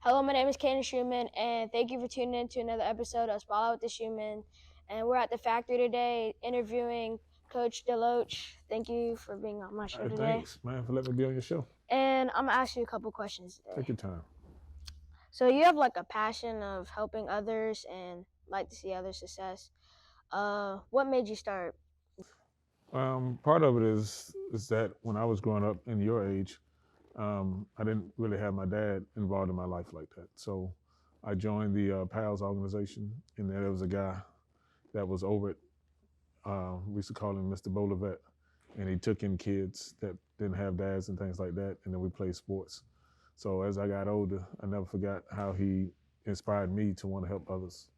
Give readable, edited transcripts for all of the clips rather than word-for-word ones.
Hello, my name is Kaden Shuman, and thank you for tuning in to another episode of Spotlight with the Shuman. And we're at the factory today interviewing Coach Deloach. Thank you for being on my show today. Thanks, man, for letting me be on your show. And I'm gonna ask you a couple questions today. Take your time. So you have like a passion of helping others and like to see others' success. What made you start? Part of it is that when I was growing up in your age, I didn't really have my dad involved in my life like that. So I joined the PALS organization, and there was a guy that was over it. We used to call him Mr. Bolivet, and he took in kids that didn't have dads and things like that, and then we played sports. So as I got older, I never forgot how he inspired me to want to help others.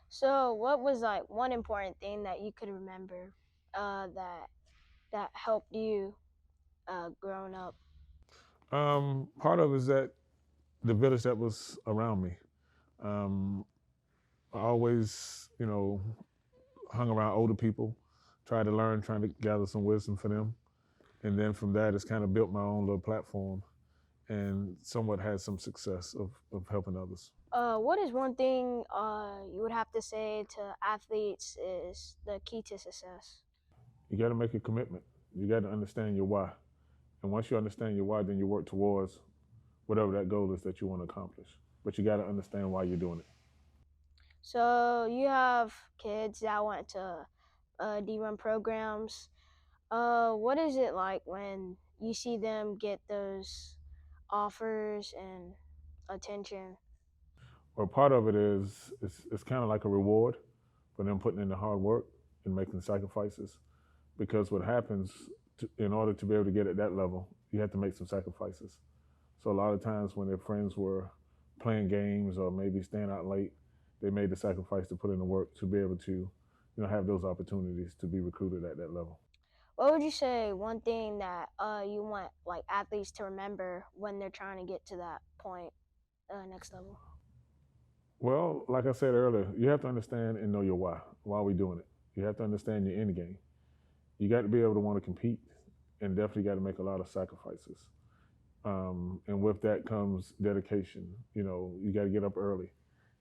So what was like one important thing that you could remember that helped you growing up? Part of it is that the village that was around me. I always, hung around older people, tried to learn, trying to gather some wisdom for them. And then from that, it's kind of built my own little platform and somewhat had some success of helping others. What is one thing you would have to say to athletes is the key to success? You got to make a commitment. You got to understand your why. And once you understand your why, then you work towards whatever that goal is that you want to accomplish. But you got to understand why you're doing it. So you have kids that went to D1 programs. What is it like when you see them get those offers and attention? Or part of it is it's kind of like a reward for them putting in the hard work and making sacrifices. Because what happens in order to be able to get at that level, you have to make some sacrifices. So a lot of times when their friends were playing games or maybe staying out late, they made the sacrifice to put in the work to be able to, have those opportunities to be recruited at that level. What would you say one thing that you want like athletes to remember when they're trying to get to that point, next level? Well, like I said earlier, you have to understand and know your why. Why are we doing it? You have to understand your end game. You got to be able to want to compete, and definitely got to make a lot of sacrifices. And with that comes dedication. You got to get up early.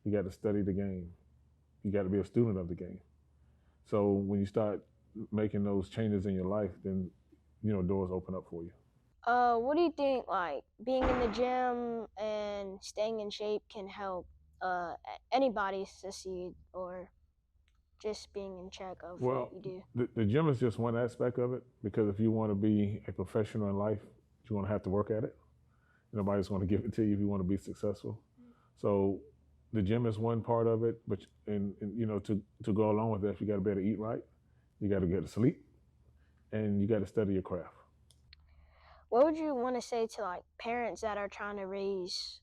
You got to study the game. You got to be a student of the game. So when you start making those changes in your life, then doors open up for you. What do you think like being in the gym and staying in shape can help anybody succeed or just being in check of what you do? The gym is just one aspect of it, because if you want to be a professional in life, you're going to have to work at it. Nobody's going to give it to you if you want to be successful. So the gym is one part of it, but to go along with that, you got to be able to eat right, you got to get to sleep, and you got to study your craft. What would you want to say to like parents that are trying to raise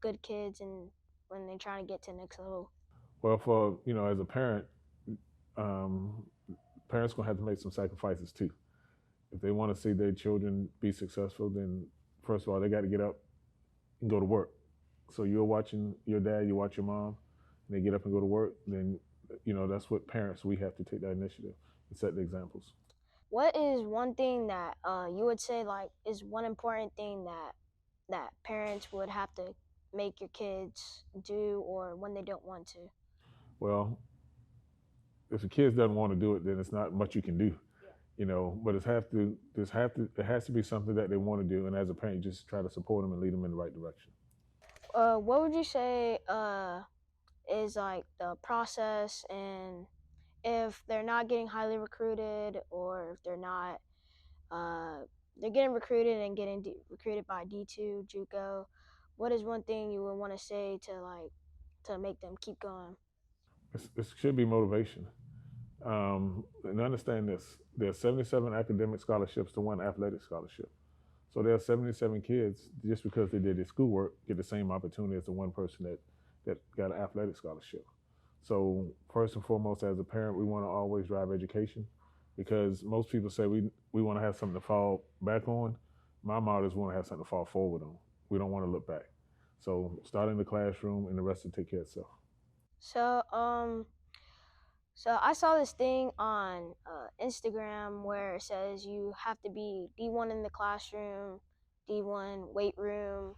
good kids and when they're trying to get to the next level? Well, for as a parent, um, parents gonna have to make some sacrifices too. If they want to see their children be successful, then first of all they got to get up and go to work. So you're watching your dad, you watch your mom, and they get up and go to work. Then that's what parents, we have to take that initiative and set the examples. What is one thing that you would say like is one important thing that parents would have to make your kids do or when they don't want to? Well, if the kids doesn't want to do it, then it's not much you can do. But it has to be something that they want to do, and as a parent, you just try to support them and lead them in the right direction. What would you say is like the process, and if they're not getting highly recruited or if they're getting recruited and getting recruited by D2 JUCO, what is one thing you would want to say to make them keep going? It should be motivation. And understand this: there are 77 academic scholarships to one athletic scholarship. So there are 77 kids, just because they did their schoolwork, get the same opportunity as the one person that got an athletic scholarship. So first and foremost, as a parent, we want to always drive education, because most people say we want to have something to fall back on. My motto is we want to have something to fall forward on. We don't want to look back. So start in the classroom, and the rest will take care of itself. So so I saw this thing on Instagram where it says you have to be D1 in the classroom, D1 weight room,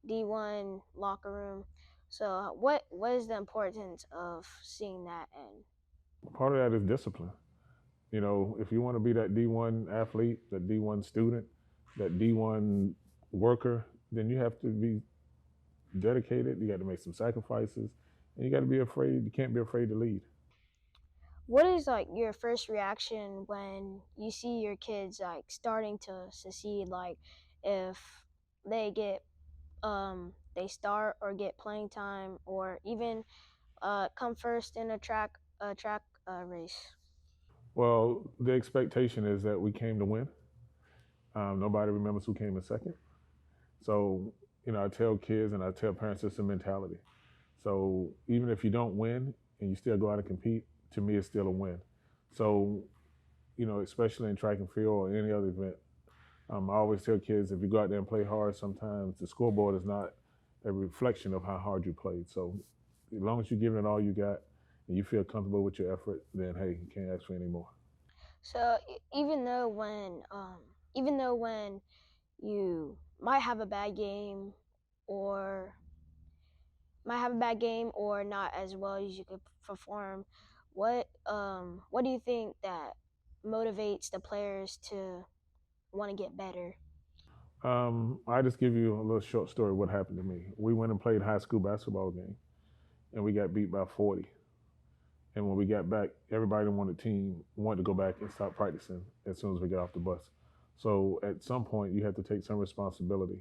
D1 locker room. So what is the importance of seeing that? And Part of that is discipline. You know, if you want to be that D1 athlete, that D1 student, that D1 worker, then you have to be dedicated. You got to make some sacrifices, and you got to be afraid. You can't be afraid to lead. what is like your first reaction when you see your kids like starting to succeed? Like if they get they start or get playing time or even come first in a track race. Well, the expectation is that we came to win. Nobody remembers who came in second. So, you know, I tell kids and I tell parents it's a mentality. So even if you don't win and you still go out and compete, to me it's still a win. So, you know, especially in track and field or any other event, I always tell kids if you go out there and play hard, sometimes the scoreboard is not a reflection of how hard you played. So as long as you're giving it all you got and you feel comfortable with your effort, then hey, you can't ask for any more. So even though when you might have a bad game or not as well as you could perform, what do you think that motivates the players to want to get better? I just give you a little short story of what happened to me. We went and played high school basketball game and we got beat by 40. And when we got back, everybody on the team wanted to go back and start practicing as soon as we got off the bus. So at some point, you have to take some responsibility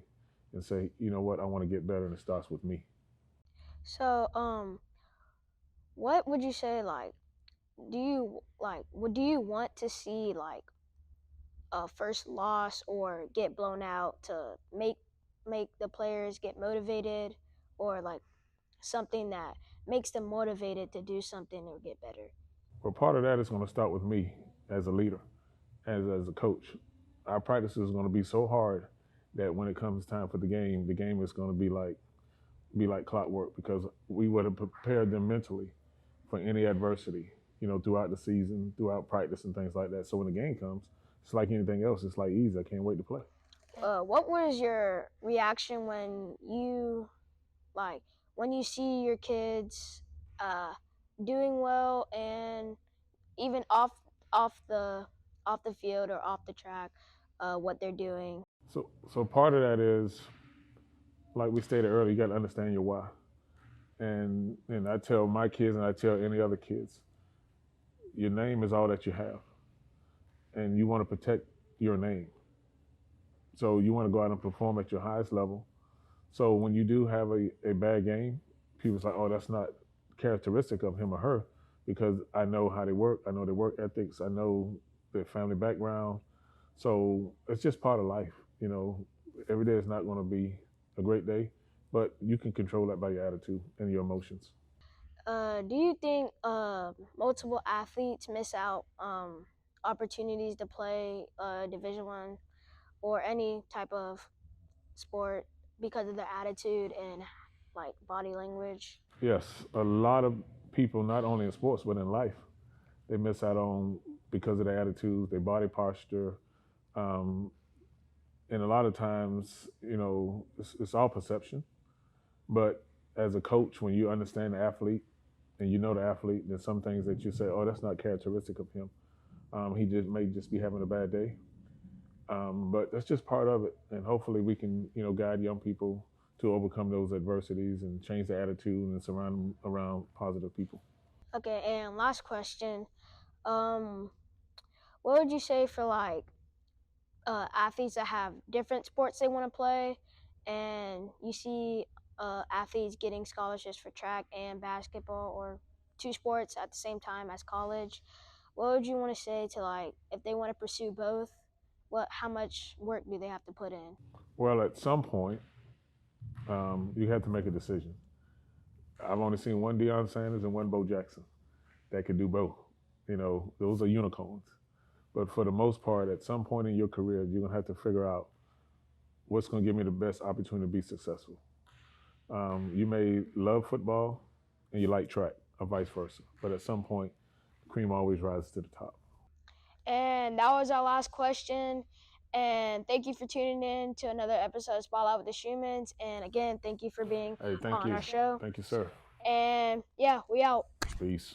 and say, you know what, I want to get better, and it starts with me. So what would you say, like, do you want to see like a first loss or get blown out to make the players get motivated, or like something that makes them motivated to do something or get better? Well, part of that is going to start with me as a leader, as a coach. Our practice is going to be so hard that when it comes time for the game is going to be like clockwork because we would have prepared them mentally for any adversity, you know, throughout the season, throughout practice and things like that. So when the game comes, it's like anything else. It's like easy. I can't wait to play. What was your reaction when like you see your kids uh, doing well, and even off the off the field or off the track, what they're doing? So part of that is like we stated earlier. You got to understand your why. And I tell my kids and I tell any other kids, your name is all that you have, and you want to protect your name. So you want to go out and perform at your highest level. So when you do have a bad game, people's like, oh, that's not characteristic of him or her, because I know how they work. I know their work ethics. I know their family background. So it's just part of life. You know, every day is not going to be a great day, but you can control that by your attitude and your emotions. Do you think multiple athletes miss out opportunities to play Division 1 or any type of sport because of their attitude and like body language? Yes, a lot of people, not only in sports but in life, they miss out on because of their attitudes, their body posture, um, and a lot of times, you know, it's all perception. But as a coach, when you understand the athlete and you know the athlete, there's some things that you say, oh, that's not characteristic of him. He just may just be having a bad day. But that's just part of it. And hopefully we can, you know, guide young people to overcome those adversities and change their attitude and surround them around positive people. Okay, and last question. Um, what would you say for like athletes that have different sports they want to play, and you see athletes getting scholarships for track and basketball or two sports at the same time as college? What would you want to say to like if they want to pursue both? How much work do they have to put in? Well, at some point, you have to make a decision. I've only seen one Deion Sanders and one Bo Jackson that could do both. You know, those are unicorns. But for the most part, at some point in your career, you're gonna have to figure out what's gonna give me the best opportunity to be successful. You may love football and you like track, or vice versa. But at some point, cream always rises to the top. And that was our last question. And thank you for tuning in to another episode of Spotlight with the Shumans. And again, thank you for being Hey, thank on you. our show. Thank you, sir. And yeah, we out. Peace.